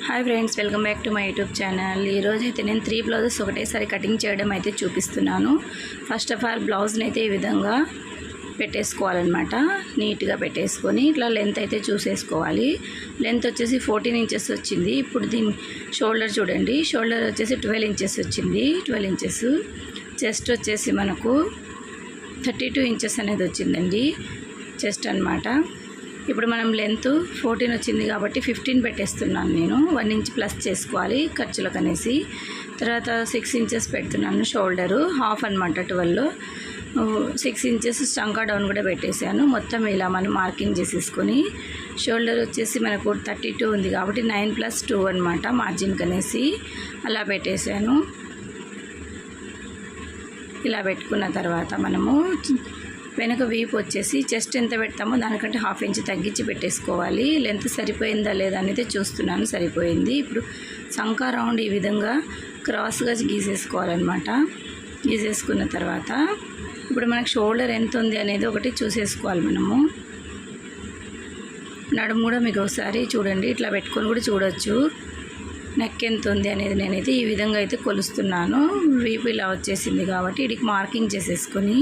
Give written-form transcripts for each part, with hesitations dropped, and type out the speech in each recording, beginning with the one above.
Hi friends, welcome back to my YouTube channel. ఈరోజు అయితే నేను 3 బ్లౌజెస్ ఒకటేసారి కటింగ్ చేయడం అయితే చూపిస్తున్నాను. ఫస్ట్ ఆఫ్ ఆల్ బ్లౌజ్ని అయితే ఈ విధంగా పెట్టేసుకోవాలన్నమాట. నీట్గా పెట్టేసుకొని ఇట్లా లెంత్ అయితే చూసేసుకోవాలి. లెంత్ వచ్చేసి 14 ఇంచెస్ వచ్చింది. ఇప్పుడు దీని షోల్డర్ చూడండి, షోల్డర్ వచ్చేసి 12 ఇంచెస్ వచ్చింది. 12 ఇంచెస్. చెస్ట్ వచ్చేసి మనకు 32 ఇంచెస్ అనేది వచ్చిందండి చెస్ట్ అన్నమాట. ఇప్పుడు మనం లెంత్ 14 వచ్చింది కాబట్టి 15 పెట్టేస్తున్నాను. నేను 1 ఇంచ్ ప్లస్ చేసుకోవాలి ఖర్చులకు అనేసి. తర్వాత 6 ఇంచెస్ పెడుతున్నాను. షోల్డరు హాఫ్ అనమాట 12. 6 ఇంచెస్ చంకా డౌన్ కూడా పెట్టేశాను. మొత్తం ఇలా మనం మార్కింగ్ చేసేసుకొని షోల్డర్ వచ్చేసి మనకు 32 ఉంది కాబట్టి 9+2 అనమాట మార్జిన్కి అనేసి అలా పెట్టేశాను. ఇలా పెట్టుకున్న తర్వాత మనము వెనక వీపు వచ్చేసి చెస్ట్ ఎంత పెడతామో దానికంటే 1/2 ఇంచ్ తగ్గించి పెట్టేసుకోవాలి. లెంత్ సరిపోయిందా లేదా అనేది చూస్తున్నాను. సరిపోయింది. ఇప్పుడు సంకా రౌండ్ ఈ విధంగా క్రాస్గా గీసేసుకోవాలన్నమాట. గీసేసుకున్న తర్వాత ఇప్పుడు మనకు షోల్డర్ ఎంత ఉంది అనేది ఒకటి చూసేసుకోవాలి మనము. నడుము కూడా మీకు ఒకసారి చూడండి, ఇట్లా పెట్టుకొని కూడా చూడొచ్చు నెక్ ఎంత ఉంది అనేది. నేనైతే ఈ విధంగా అయితే కొలుస్తున్నాను. వీపు ఇలా వచ్చేసింది కాబట్టి వీడికి మార్కింగ్ చేసేసుకొని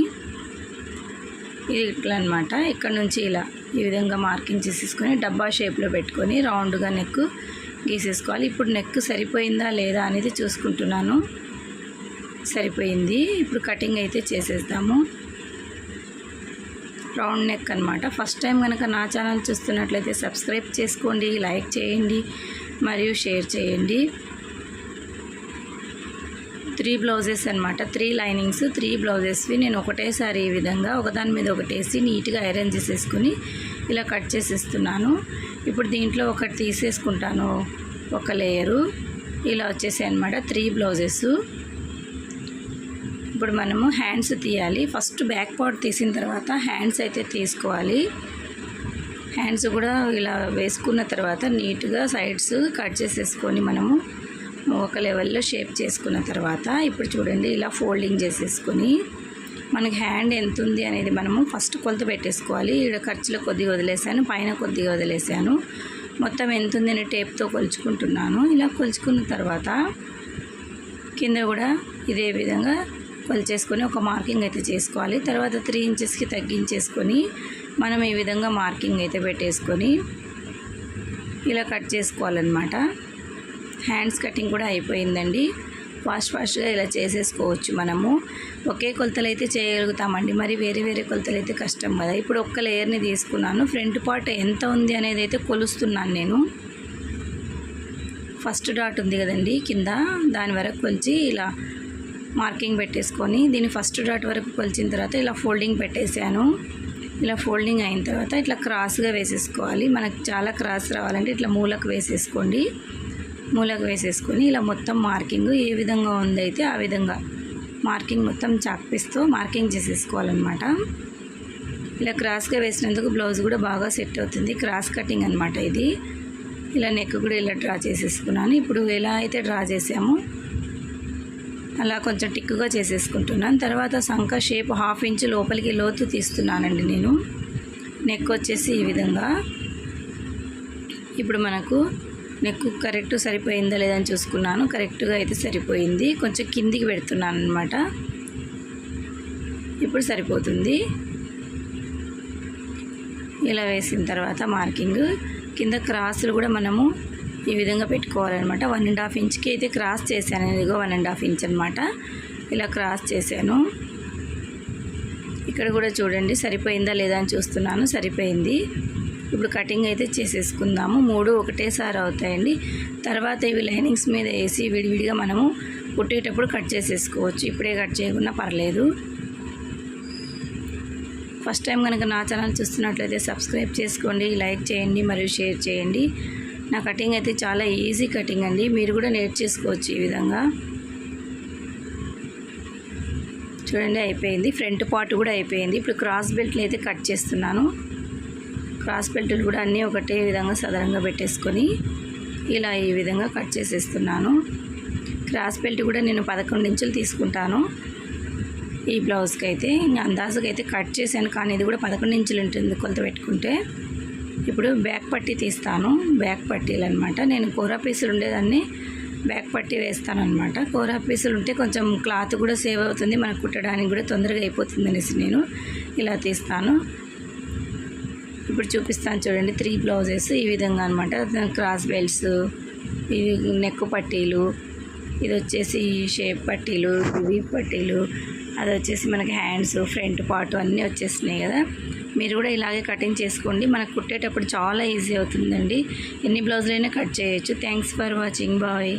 ఇది ఇట్లా అనమాట. ఇక్కడ నుంచి ఇలా ఈ విధంగా మార్కింగ్ చేసేసుకొని డబ్బా షేప్లో పెట్టుకొని రౌండ్గా నెక్ గీసేసుకోవాలి. ఇప్పుడు నెక్ సరిపోయిందా లేదా అనేది చూసుకుంటున్నాను. సరిపోయింది. ఇప్పుడు కటింగ్ అయితే చేసేద్దాము. రౌండ్ నెక్ అనమాట. ఫస్ట్ టైం కనుక నా ఛానల్ చూస్తున్నట్లయితే సబ్స్క్రైబ్ చేసుకోండి, లైక్ చేయండి మరియు షేర్ చేయండి. 3 బ్లౌజెస్ అనమాట. 3 లైనింగ్స్ 3 బ్లౌజెస్వి నేను ఒకటేసారి ఈ విధంగా ఒకదాని మీద ఒకటేసి నీట్గా ఐరన్ చేసేసుకుని ఇలా కట్ చేసేస్తున్నాను. ఇప్పుడు దీంట్లో ఒకటి తీసేసుకుంటాను, ఒక లేయరు ఇలా వచ్చేసాయి అనమాట 3 బ్లౌజెస్. ఇప్పుడు మనము హ్యాండ్స్ తీయాలి. ఫస్ట్ బ్యాక్ పార్ట్ తీసిన తర్వాత హ్యాండ్స్ అయితే తీసుకోవాలి. హ్యాండ్స్ కూడా ఇలా వేసుకున్న తర్వాత నీట్గా సైడ్స్ కట్ చేసేసుకొని మనము ఒక లెవెల్లో షేప్ చేసుకున్న తర్వాత ఇప్పుడు చూడండి ఇలా ఫోల్డింగ్ చేసేసుకొని మనకి హ్యాండ్ ఎంత ఉంది అనేది మనము ఫస్ట్ కొలత పెట్టేసుకోవాలి. ఇక్కడ ఖర్చులో కొద్దిగా వదిలేసాను, పైన కొద్దిగా వదిలేసాను. మొత్తం ఎంత ఉంది అని టేప్తో కొలుచుకుంటున్నాను. ఇలా కొలుచుకున్న తర్వాత కింద కూడా ఇదే విధంగా కొలిచేసుకొని ఒక మార్కింగ్ అయితే చేసుకోవాలి. తర్వాత 3 ఇంచెస్కి తగ్గించేసుకొని మనం ఈ విధంగా మార్కింగ్ అయితే పెట్టేసుకొని ఇలా కట్ చేసుకోవాలన్నమాట. హ్యాండ్స్ కటింగ్ కూడా అయిపోయిందండి. ఫాస్ట్గా ఇలా చేసేసుకోవచ్చు. మనము ఒకే కొలతలు అయితే చేయగలుగుతామండి, మరి వేరే వేరే కొలతలు అయితే కష్టం కదా. ఇప్పుడు ఒక్క లేయర్ని తీసుకున్నాను. ఫ్రంట్ పార్ట్ ఎంత ఉంది అనేది అయితే కొలుస్తున్నాను నేను. ఫస్ట్ డాట్ ఉంది కదండి కింద, దాని వరకు కొలిచి ఇలా మార్కింగ్ పెట్టేసుకొని దీన్ని ఫస్ట్ డాట్ వరకు కొలిచిన తర్వాత ఇలా ఫోల్డింగ్ పెట్టేశాను. ఇలా ఫోల్డింగ్ అయిన తర్వాత ఇట్లా క్రాస్గా వేసేసుకోవాలి. మనకు చాలా క్రాస్ రావాలంటే ఇట్లా మూలకు వేసేసుకోండి. మూలకు వేసేసుకొని ఇలా మొత్తం మార్కింగ్ ఏ విధంగా ఉందైతే ఆ విధంగా మార్కింగ్ మొత్తం చాక్పీస్తో మార్కింగ్ చేసేసుకోవాలన్నమాట. ఇలా క్రాస్గా వేసినందుకు బ్లౌజ్ కూడా బాగా సెట్ అవుతుంది. క్రాస్ కటింగ్ అనమాట ఇది. ఇలా నెక్ కూడా ఇలా డ్రా చేసేసుకున్నాను. ఇప్పుడు ఎలా అయితే డ్రా చేసామో అలా కొంచెం టిక్కుగా చేసేసుకుంటున్నాను. తర్వాత సంక షేప్ 1/2 ఇంచ్ లోపలికి లోతు తీస్తున్నానండి నేను. నెక్ వచ్చేసి ఈ విధంగా. ఇప్పుడు మనకు నెక్ కరెక్ట్ సరిపోయిందా లేదని చూసుకున్నాను. కరెక్ట్గా అయితే సరిపోయింది. కొంచెం కిందికి పెడుతున్నాను అనమాట. ఇప్పుడు సరిపోతుంది. ఇలా వేసిన తర్వాత మార్కింగ్ కింద క్రాసులు కూడా మనము ఈ విధంగా పెట్టుకోవాలన్నమాట. 1.5 ఇంచ్కి అయితే క్రాస్ చేశాను. ఇదిగో 1.5 ఇంచ్ అనమాట. ఇలా క్రాస్ చేశాను. ఇక్కడ కూడా చూడండి సరిపోయిందా లేదా అని చూస్తున్నాను. సరిపోయింది. ఇప్పుడు కటింగ్ అయితే చేసేసుకుందాము. 3 ఒకటేసారి అవుతాయండి. తర్వాత ఇవి లైనింగ్స్ మీద వేసి విడివిడిగా మనము కుట్టేటప్పుడు కట్ చేసేసుకోవచ్చు. ఇప్పుడే కట్ చేయకుండా పర్లేదు. ఫస్ట్ టైం కనుక నా ఛానల్ చూస్తున్నట్లయితే సబ్స్క్రైబ్ చేసుకోండి, లైక్ చేయండి మరియు షేర్ చేయండి. నా కటింగ్ అయితే చాలా ఈజీ కటింగ్ అండి, మీరు కూడా నేర్చేసుకోవచ్చు ఈ విధంగా. చూడండి అయిపోయింది. ఫ్రంట్ పార్ట్ కూడా అయిపోయింది. ఇప్పుడు క్రాస్ బెల్ట్లు అయితే కట్ చేస్తున్నాను. క్రాస్ బెల్టులు కూడా అన్నీ ఒకటే విధంగా సదరంగా పెట్టేసుకొని ఇలా ఈ విధంగా కట్ చేసేస్తున్నాను. క్రాస్ బెల్ట్ కూడా నేను 11 ఇంచులు తీసుకుంటాను ఈ బ్లౌజ్కి అయితే. ఇంకా అందాజుగా అయితే కట్ చేశాను, కానీ ఇది కూడా 11 ఇంచులు ఉంటుంది కొలత పెట్టుకుంటే. ఇప్పుడు బ్యాక్ పట్టీ తీస్తాను. బ్యాక్ పట్టీలు అనమాట. నేను కూర పీసులు ఉండేదాన్ని బ్యాక్ పట్టీ వేస్తాను అనమాట. కూర పీసులు ఉంటే కొంచెం క్లాత్ కూడా సేవ్ అవుతుంది, మనకు కుట్టడానికి కూడా తొందరగా అయిపోతుంది అనేసి నేను ఇలా తీస్తాను. ఇప్పుడు చూపిస్తాను చూడండి. 3 బ్లౌజెస్ ఈ విధంగా అనమాట. క్రాస్ బెల్ట్స్, ఇవి నెక్ పట్టీలు, ఇది వచ్చేసి షేప్ పట్టీలు, వీప్ పట్టీలు, అది వచ్చేసి మనకి హ్యాండ్స్, ఫ్రంట్ పార్ట్ అన్నీ వచ్చేసినాయి కదా. మీరు కూడా ఇలాగే కటింగ్ చేసుకోండి. మనకు కుట్టేటప్పుడు చాలా ఈజీ అవుతుందండి. ఎన్ని బ్లౌజులైనా కట్ చేయొచ్చు. Thanks for watching. బాయ్.